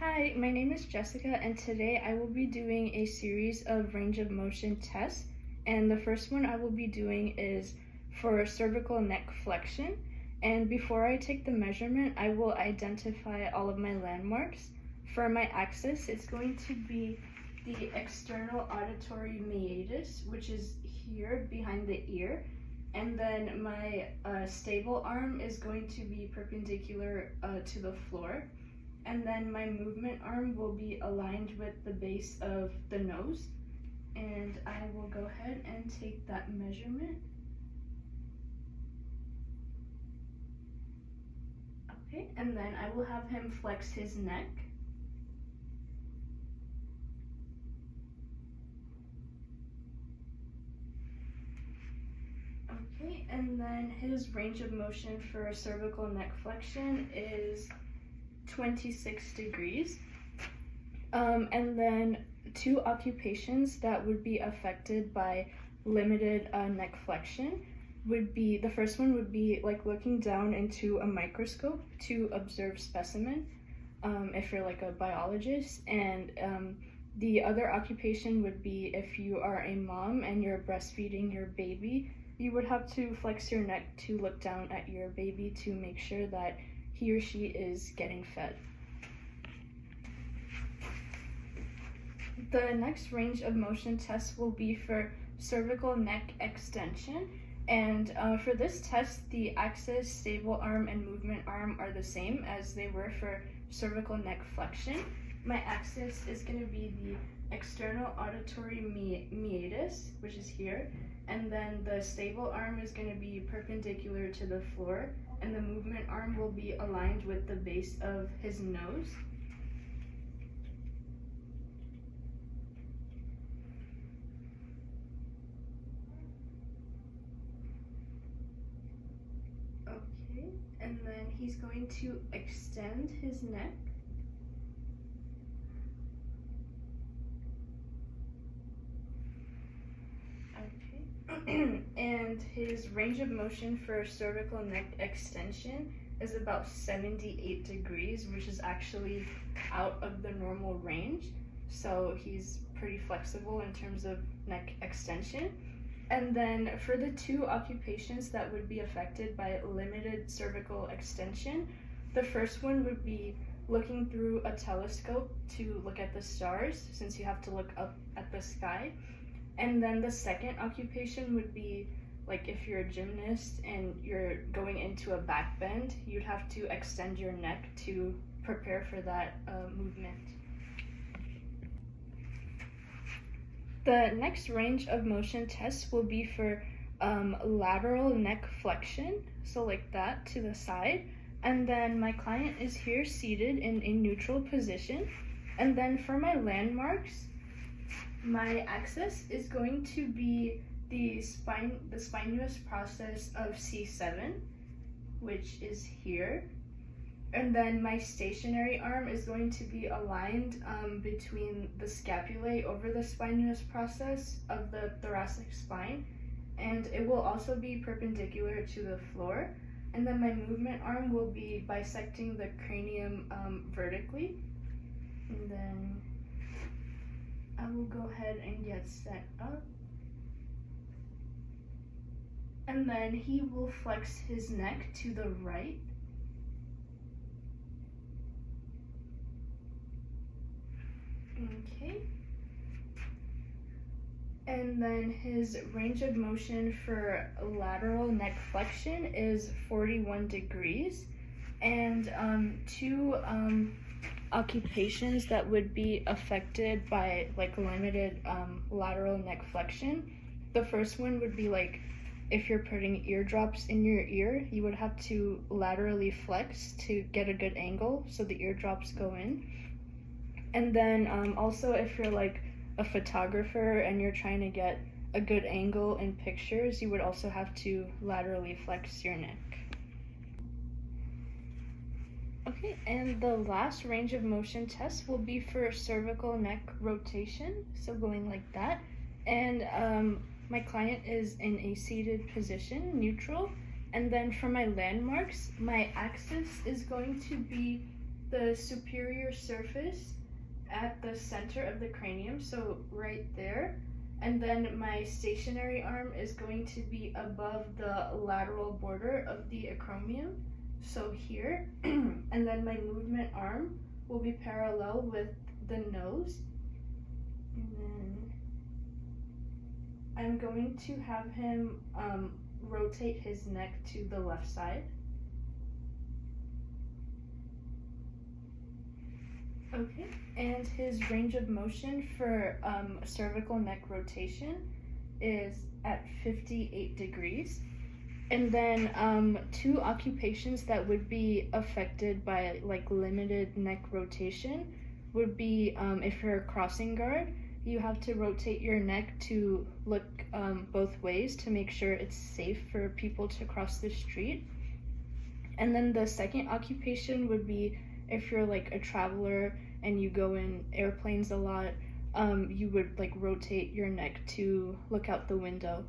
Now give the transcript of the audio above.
Hi, my name is Jessica, and today I will be doing a series of range of motion tests. And the first one I will be doing is for cervical neck flexion. And before I take the measurement, I will identify all of my landmarks. For my axis, it's going to be the external auditory meatus, which is here behind the ear. And then my stable arm is going to be perpendicular to the floor. And then my movement arm will be aligned with the base of the nose. And I will go ahead and take that measurement. Okay, and then I will have him flex his neck. Okay, and then his range of motion for cervical neck flexion is 26 degrees. And then two occupations that would be affected by limited neck flexion would be, the first one would be like looking down into a microscope to observe specimen, if you're like a biologist. And the other occupation would be if you are a mom and you're breastfeeding your baby, you would have to flex your neck to look down at your baby to make sure that he or she is getting fed. The next range of motion test will be for cervical neck extension. And for this test, the axis, stable arm, and movement arm are the same as they were for cervical neck flexion. My axis is going to be the external auditory meatus, which is here. And then the stable arm is going to be perpendicular to the floor. And the movement arm will be aligned with the base of his nose. Okay, and then he's going to extend his neck. And his range of motion for cervical neck extension is about 78 degrees, which is actually out of the normal range. So he's pretty flexible in terms of neck extension. And then for the two occupations that would be affected by limited cervical extension, the first one would be looking through a telescope to look at the stars, since you have to look up at the sky. And then the second occupation would be like if you're a gymnast and you're going into a back bend, you'd have to extend your neck to prepare for that movement. The next range of motion test will be for lateral neck flexion, so like that to the side. And then my client is here seated in a neutral position. And then for my landmarks, my axis is going to be the spinous process of C7, which is here. And then my stationary arm is going to be aligned between the scapulae over the spinous process of the thoracic spine. And it will also be perpendicular to the floor. And then my movement arm will be bisecting the cranium vertically. And then I will go ahead and get set up. And then he will flex his neck to the right. Okay. And then his range of motion for lateral neck flexion is 41 degrees. And two occupations that would be affected by like limited lateral neck flexion. The first one would be like if you're putting eardrops in your ear, you would have to laterally flex to get a good angle so the eardrops go in. And then also if you're like a photographer and you're trying to get a good angle in pictures, you would also have to laterally flex your neck. Okay, and the last range of motion test will be for cervical neck rotation, so going like that. And my client is in a seated position, neutral. And then for my landmarks, my axis is going to be the superior surface at the center of the cranium, so right there. And then my stationary arm is going to be above the lateral border of the acromion, so here. And then my movement arm will be parallel with the nose. And then I'm going to have him rotate his neck to the left side. Okay, and his range of motion for cervical neck rotation is at 58 degrees. And then 2 occupations that would be affected by like limited neck rotation would be if you're a crossing guard, you have to rotate your neck to look both ways to make sure it's safe for people to cross the street. And then the second occupation would be if you're like a traveler and you go in airplanes a lot, you would like rotate your neck to look out the window.